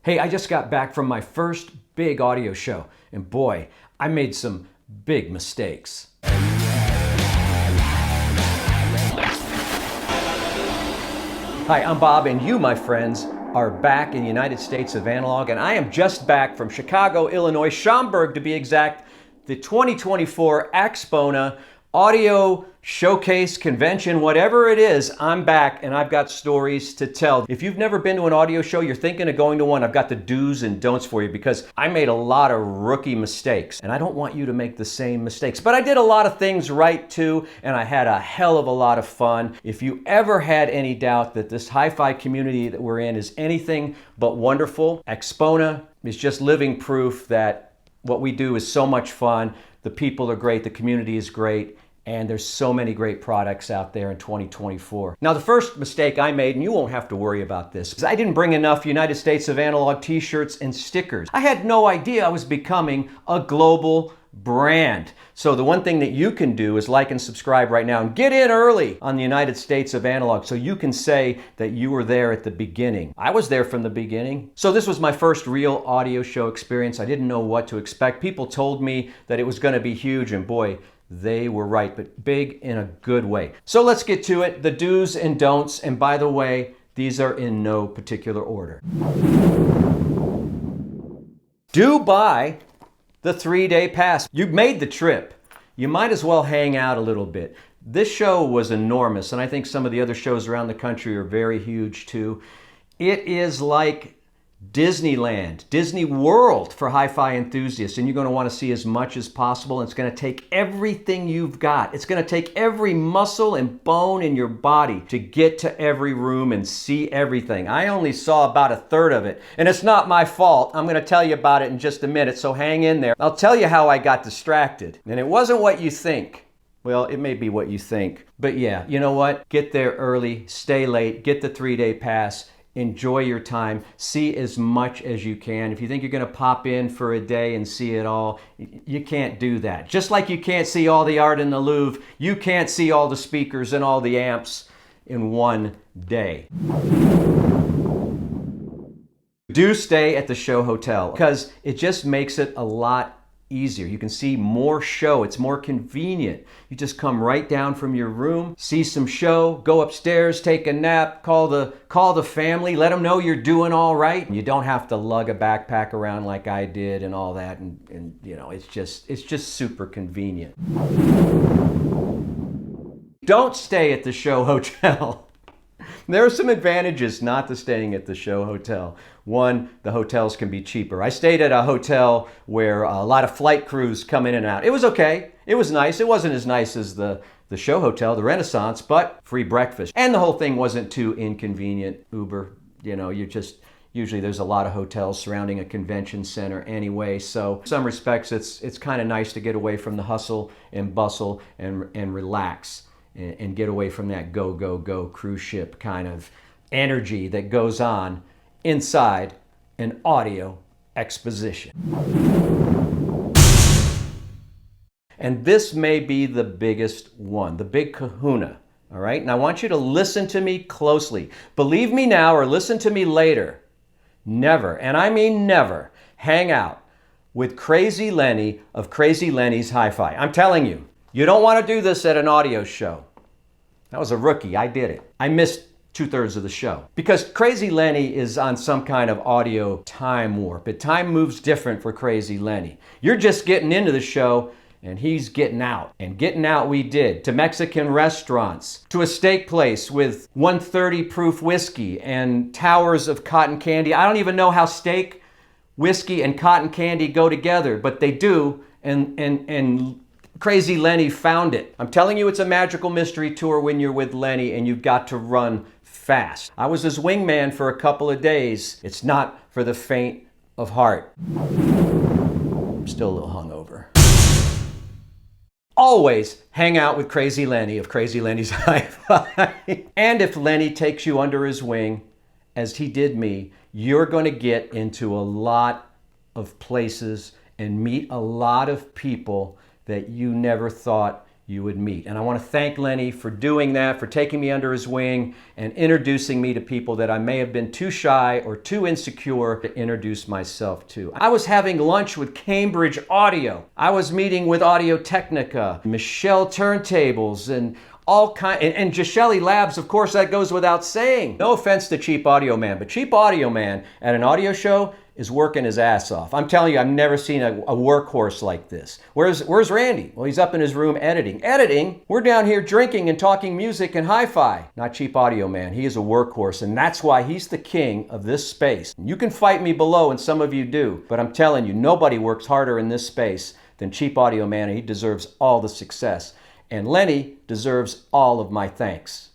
Hey, I just got back from my first big audio show, and boy, I made some big mistakes. Hi, I'm Bob, and you, my friends, are back in the United States of Analog, and I am just back from Chicago, Illinois, Schaumburg to be exact, the 2024 Axpona Audio Showcase Convention, whatever it is. I'm back and I've got stories to tell. If you've never been to an audio show, you're thinking of going to one, I've got the do's and don'ts for you because I made a lot of rookie mistakes and I don't want you to make the same mistakes. But I did a lot of things right too, and I had a hell of a lot of fun. If you ever had any doubt that this hi-fi community that we're in is anything but wonderful, Axpona is just living proof that what we do is so much fun. The people are great, the community is great, and there's so many great products out there in 2024. Now, the first mistake I made, and you won't have to worry about this, is I didn't bring enough United States of Analog t-shirts and stickers. I had no idea I was becoming a global brand. So the one thing that you can do is like and subscribe right now and get in early on the United States of Analog so you can say that you were there at the beginning. I was there from the beginning. So this was my first real audio show experience. I didn't know what to expect. People told me that it was going to be huge, and boy, they were right, but big in a good way. So let's get to it, the do's and don'ts. And by the way, these are in no particular order. Do buy the 3-day pass. You've made the trip. You might as well hang out a little bit. This show was enormous, and I think some of the other shows around the country are very huge too. It is like Disneyland, Disney World for hi-fi enthusiasts, and you're going to want to see as much as possible. It's going to take everything you've got. It's going to take every muscle and bone in your body to get to every room and see everything. I only saw about a third of it, and it's not my fault. I'm going to tell you about it in just a minute, so hang in there. I'll tell you how I got distracted, and it wasn't what you think. Well, it may be what you think, but yeah, you know what? Get there early, stay late, get the 3-day pass. Enjoy your time, see as much as you can. If you think you're going to pop in for a day and see it all, you can't do that. Just like you can't see all the art in the Louvre, you can't see all the speakers and all the amps in one day. Do stay at the show hotel because it just makes it a lot easier. You can see more show. It's more convenient. You just come right down from your room, see some show, go upstairs, take a nap, call the family, let them know you're doing all right. You don't have to lug a backpack around like I did and all that, and you know, it's just super convenient. Don't stay at the show hotel. There are some advantages not to staying at the show hotel. One, the hotels can be cheaper. I stayed at a hotel where a lot of flight crews come in and out. It was okay. It was nice. It wasn't as nice as the show hotel, the Renaissance, but free breakfast. And the whole thing wasn't too inconvenient. Uber, you know, usually there's a lot of hotels surrounding a convention center anyway. So in some respects, it's kind of nice to get away from the hustle and bustle and relax. And get away from that go, go, go cruise ship kind of energy that goes on inside an audio exposition. And this may be the biggest one, the big kahuna, all right? And I want you to listen to me closely. Believe me now or listen to me later. Never, and I mean never, hang out with Crazy Lenny of Crazy Lenny's Hi-Fi. I'm telling you. You don't want to do this at an audio show. That was a rookie. I did it. I missed 2/3 of the show because Crazy Lenny is on some kind of audio time warp. But time moves different for Crazy Lenny. You're just getting into the show and he's getting out. And getting out we did to Mexican restaurants, to a steak place with 130 proof whiskey and towers of cotton candy. I don't even know how steak, whiskey, and cotton candy go together, but they do. And Crazy Lenny found it. I'm telling you, it's a magical mystery tour when you're with Lenny, and you've got to run fast. I was his wingman for a couple of days. It's not for the faint of heart. I'm still a little hungover. Always hang out with Crazy Lenny of Crazy Lenny's Hi-Fi. And if Lenny takes you under his wing, as he did me, you're going to get into a lot of places and meet a lot of people that you never thought you would meet. And I want to thank Lenny for doing that, for taking me under his wing and introducing me to people that I may have been too shy or too insecure to introduce myself to. I was having lunch with Cambridge Audio. I was meeting with Audio Technica, Michelle Turntables, and all kind, and Gishelli Labs, of course, that goes without saying. No offense to Cheap Audio Man, but Cheap Audio Man at an audio show is working his ass off. I'm telling you, I've never seen a workhorse like this. Where's Randy? Well, he's up in his room editing. Editing? We're down here drinking and talking music and hi-fi. Not Cheap Audio Man. He is a workhorse, and that's why he's the king of this space. You can fight me below, and some of you do, but I'm telling you, nobody works harder in this space than Cheap Audio Man, and he deserves all the success. And Lenny deserves all of my thanks.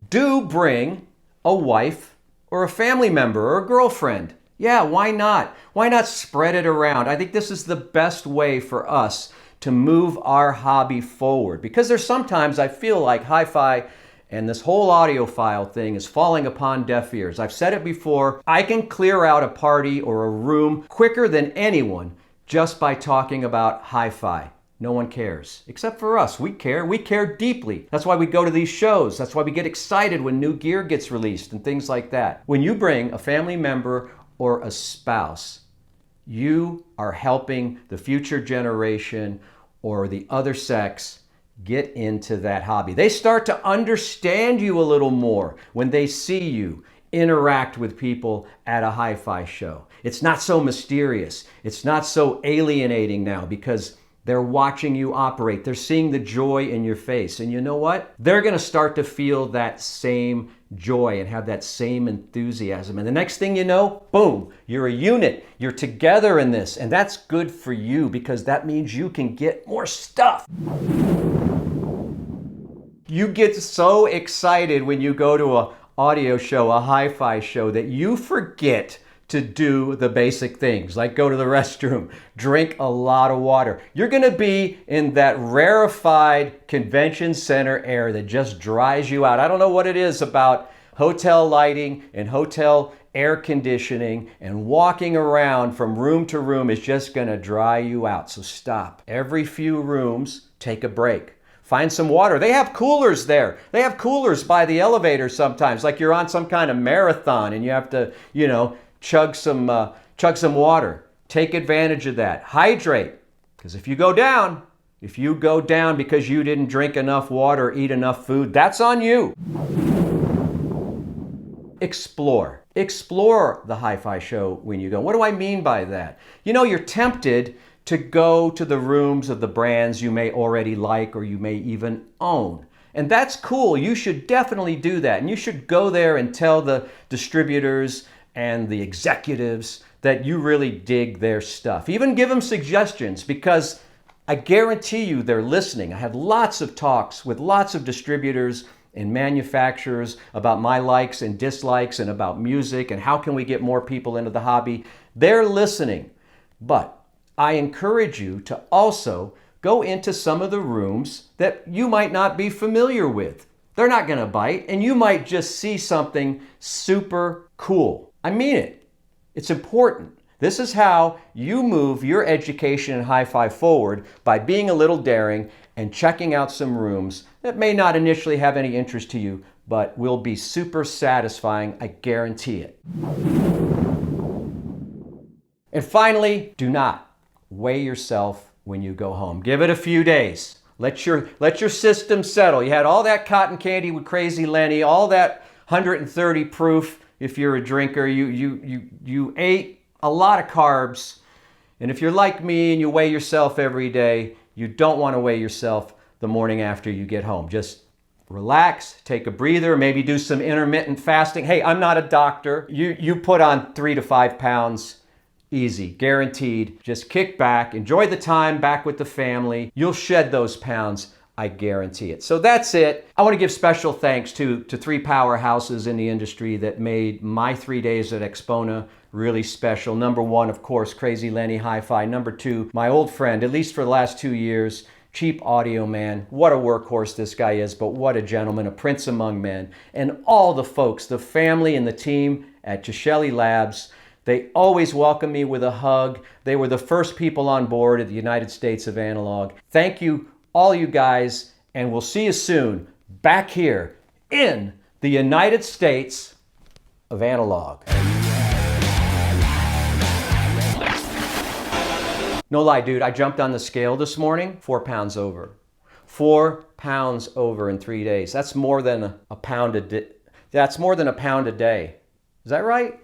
Do bring a wife or a family member or a girlfriend. Yeah, why not? Why not spread it around? I think this is the best way for us to move our hobby forward, because there's sometimes I feel like hi-fi and this whole audiophile thing is falling upon deaf ears. I've said it before, I can clear out a party or a room quicker than anyone just by talking about hi-fi. No one cares, except for us. We care deeply. That's why we go to these shows. That's why we get excited when new gear gets released and things like that. When you bring a family member or a spouse, you are helping the future generation or the other sex get into that hobby. They start to understand you a little more when they see you interact with people at a hi-fi show. It's not so mysterious. It's not so alienating now because they're watching you operate. They're seeing the joy in your face. And you know what? They're going to start to feel that same joy and have that same enthusiasm. And the next thing you know, boom, you're a unit. You're together in this. And that's good for you because that means you can get more stuff. You get so excited when you go to an audio show, a hi-fi show, that you forget to do the basic things like go to the restroom, drink a lot of water. You're going to be in that rarefied convention center air that just dries you out. I don't know what it is about hotel lighting and hotel air conditioning and walking around from room to room is just going to dry you out. So stop. Every few rooms, take a break. Find some water. They have coolers there. They have coolers by the elevator sometimes, like you're on some kind of marathon and you have to, chug some water. Take advantage of that. Hydrate. Because if you go down because you didn't drink enough water or eat enough food, that's on you. Explore. Explore the hi-fi show when you go. What do I mean by that? You're tempted to go to the rooms of the brands you may already like or you may even own. And that's cool. You should definitely do that. And you should go there and tell the distributors and the executives that you really dig their stuff. Even give them suggestions because I guarantee you they're listening. I have lots of talks with lots of distributors and manufacturers about my likes and dislikes and about music and how can we get more people into the hobby. They're listening. But I encourage you to also go into some of the rooms that you might not be familiar with. They're not going to bite and you might just see something super cool. I mean it. It's important. This is how you move your education in hi-fi forward, by being a little daring and checking out some rooms that may not initially have any interest to you, but will be super satisfying, I guarantee it. And finally, do not weigh yourself when you go home. Give it a few days. Let your system settle. You had all that cotton candy with Crazy Lenny, all that 130 proof. If you're a drinker, you ate a lot of carbs. And if you're like me and you weigh yourself every day, you don't want to weigh yourself the morning after you get home. Just relax, take a breather, maybe do some intermittent fasting. Hey, I'm not a doctor. You put on 3 to 5 pounds, easy, guaranteed. Just kick back, enjoy the time back with the family. You'll shed those pounds, I guarantee it. So that's it. I want to give special thanks to 3 powerhouses in the industry that made my 3 days at Axpona really special. Number 1, of course, Crazy Lenny Hi-Fi. Number 2, my old friend, at least for the last 2 years, Cheap Audio Man. What a workhorse this guy is, but what a gentleman, a prince among men. And all the folks, the family and the team at Gishelli Labs They always welcome me with a hug. They were the first people on board at the United States of Analog. Thank you, all you guys, and we'll see you soon back here in the United States of Analog. No lie, dude, I jumped on the scale this morning, 4 pounds over. 4 pounds over in 3 days. That's more than a pound a day. That's more than a pound a day. Is that right?